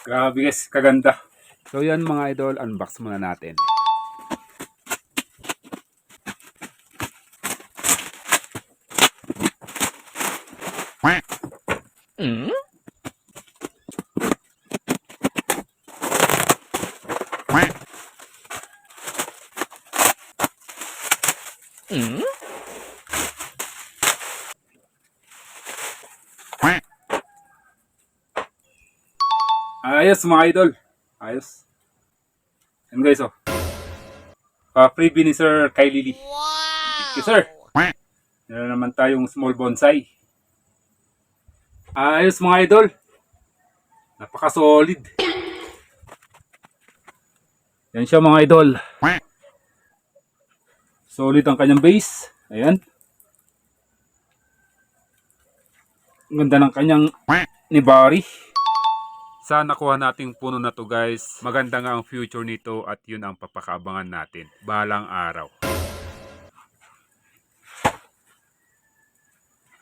Grabe guys, kaganda. So yan mga idol, unbox muna natin. Ayos mga idol. Ayos. Yan guys oh. Freebie ni Sir kay Lily. Thank you sir. Meron naman tayong small bonsai. Ayos mga idol. Napaka-solid. Yan siya mga idol. Solid ang kanyang base. Ayan. Ang ganda ng kanyang nibari. Sa nakuha nating puno na to guys, maganda nga ang future nito at yun ang papakaabangan natin balang araw.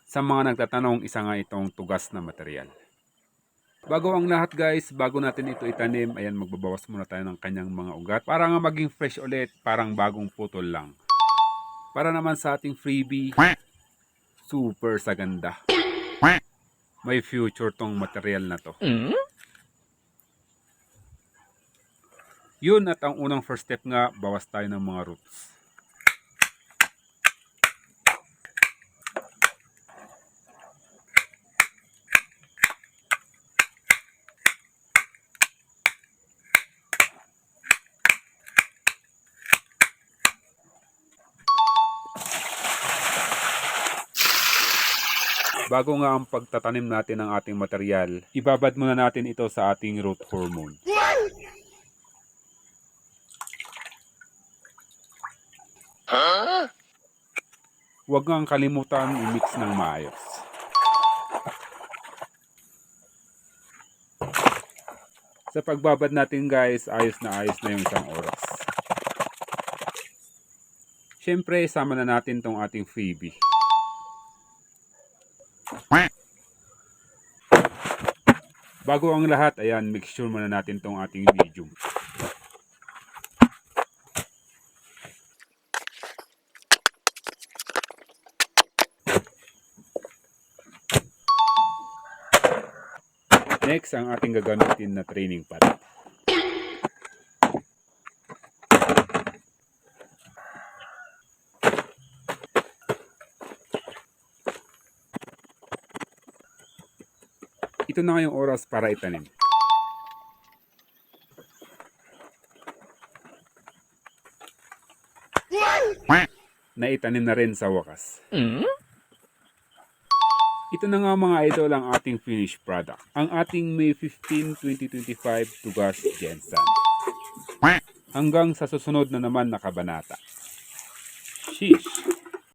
Sa mga nagtatanong, isa nga itong tugas na material. Bago ang lahat guys, bago natin ito itanim, ayan magbabawas muna tayo ng kanyang mga ugat para nga maging fresh ulit, parang bagong putol lang. Para naman sa ating freebie, super sa ganda. May future tong material na to. Yun at ang unang first step nga, bawas tayo ng mga roots. Bago nga ang pagtatanim natin ng ating material, ibabad muna natin ito sa ating root hormone. Huwag nga kalimutan i-mix ng maayos. Sa pagbabad natin guys, ayos na yung isang oras. Siyempre, sama na natin tong ating freebie. Bago ang lahat, ayan, make sure muna natin tong ating medium. Next, ang ating gagamitin na training pot. Ito na ngayong oras para itanim. Naitanim na rin sa wakas. Ito na nga mga idol ang ating finished product. Ang ating May 15, 2025 Tugas Gensan. Hanggang sa susunod na naman na kabanata. Sheesh!